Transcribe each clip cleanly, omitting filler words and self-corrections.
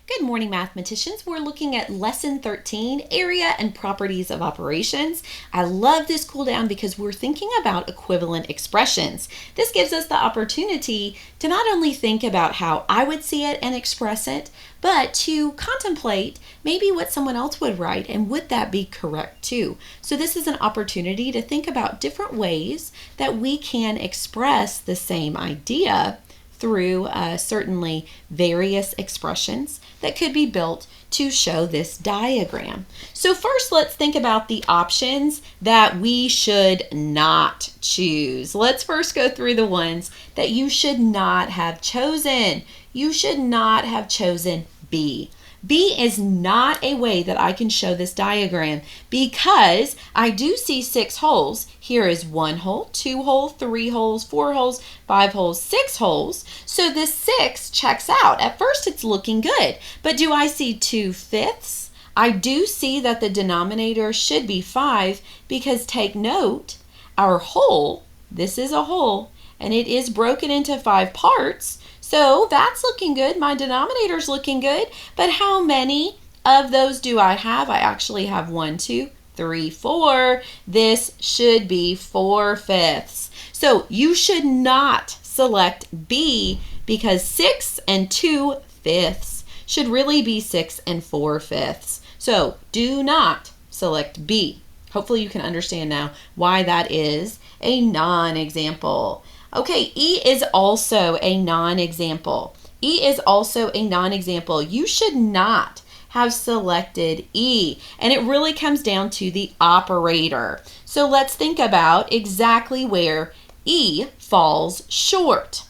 Good morning, mathematicians. We're looking at lesson 13, area and properties of operations. I love this cool down because we're thinking about equivalent expressions. This gives us the opportunity to not only think about how I would see it and express it, but to contemplate maybe what someone else would write and would that be correct too. So this is an opportunity to think about different ways that we can express the same idea through certainly various expressions that could be built to show this diagram. So first, let's think about the options that we should not choose. Let's first go through the ones that you should not have chosen. You should not have chosen B. B is not a way that I can show this diagram because I do see 6 holes. Here is 1 hole, 2 holes, 3 holes, 4 holes, 5 holes, 6 holes. So this 6 checks out. At first it's looking good, but do I see 2/5? I do see that the denominator should be 5 because take note, our hole, this is a hole, and it is broken into 5 parts. So that's looking good. My denominator's looking good. But how many of those do I have? I actually have 1, 2, 3, 4. This should be 4/5. So you should not select B because 6 and 2/5 should really be 6 and 4/5. So do not select B. Hopefully you can understand now why that is a non-example. Okay, E is also a non-example. E is also a non-example. You should not have selected E, and it really comes down to the operator. So let's think about exactly where E falls short.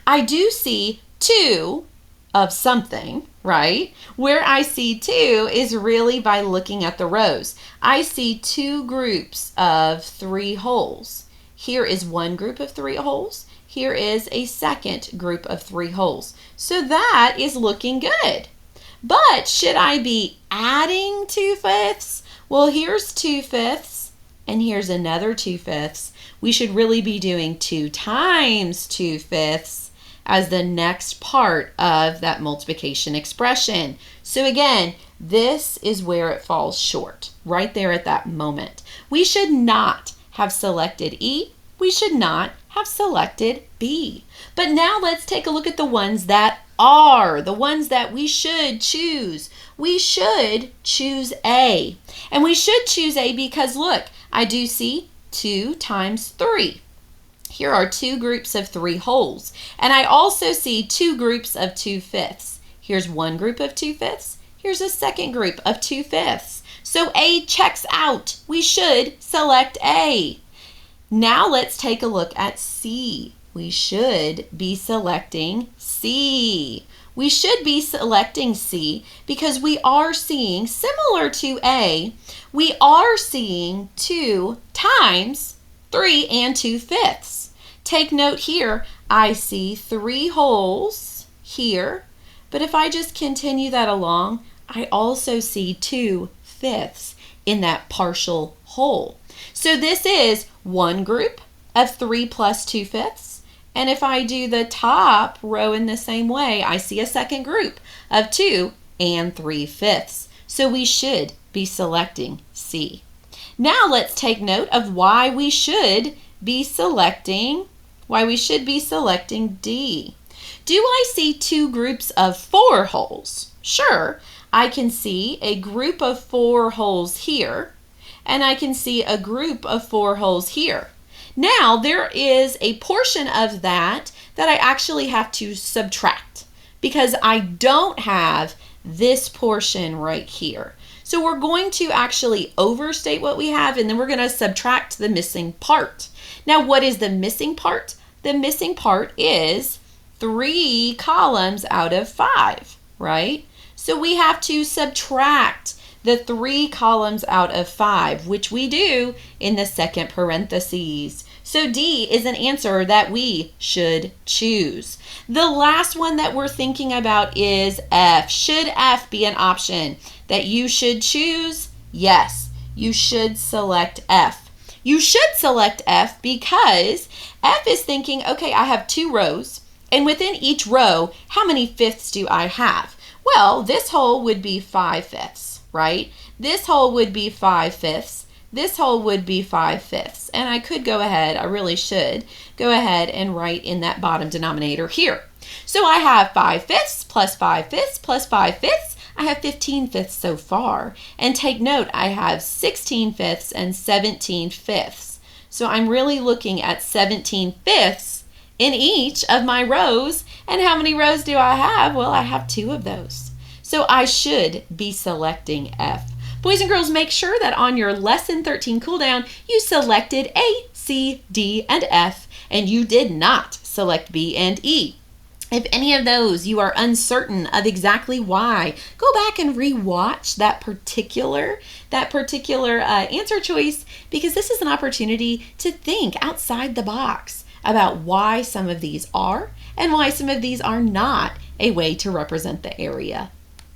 I do see 2 of something, right? Where I see 2 is really by looking at the rows. I see 2 groups of 3 holes. Here is one group of 3 holes. Here is a second group of 3 holes. So that is looking good. But should I be adding 2/5? Well, here's 2/5 and here's another 2/5. We should really be doing 2 times 2/5 as the next part of that multiplication expression. So again, this is where it falls short, right there at that moment. We should not have selected E. We should not have selected B. But now let's take a look at the ones that are, the ones that we should choose. We should choose A. And we should choose A because look, I do see 2 times 3. Here are 2 groups of 3 holes. And I also see 2 groups of 2/5. Here's one group of 2/5. Here's a second group of 2/5. So A checks out. We should select A. Now let's take a look at C. We should be selecting C. We should be selecting C because we are seeing, similar to A, we are seeing 2 times 3 and 2/5. Take note here, I see 3 holes here, but if I just continue that along, I also see 2/5 in that partial hole. So this is one group of 3 plus 2/5. And if I do the top row in the same way, I see a second group of 2 and 3/5. So we should be selecting C. Now let's take note of why we should be selecting D. Do I see 2 groups of 4 holes? Sure, I can see a group of 4 holes here, and I can see a group of 4 holes here. Now, there is a portion of that I actually have to subtract because I don't have this portion right here. So we're going to actually overstate what we have, and then we're going to subtract the missing part. Now, what is the missing part? The missing part is 3 columns out of 5, right? So we have to subtract the 3 columns out of 5, which we do in the second parentheses. So D is an answer that we should choose. The last one that we're thinking about is F. Should F be an option that you should choose? Yes, you should select F. You should select F because F is thinking, okay, I have 2 rows, and within each row, how many fifths do I have? Well, this whole would be 5/5, right? This whole would be 5/5. This whole would be 5/5. And I could go ahead, I really should, go ahead and write in that bottom denominator here. So I have 5/5 plus 5/5 plus 5/5. I have 15/5 so far. And take note, I have 16/5 and 17/5. So I'm really looking at 17/5 in each of my rows. And how many rows do I have? Well, I have 2 of those. So I should be selecting F. Boys and girls, make sure that on your Lesson 13 cooldown, you selected A, C, D, and F, and you did not select B and E. If any of those you are uncertain of exactly why, go back and re-watch that particular answer choice, because this is an opportunity to think outside the box about why some of these are and why some of these are not a way to represent the area.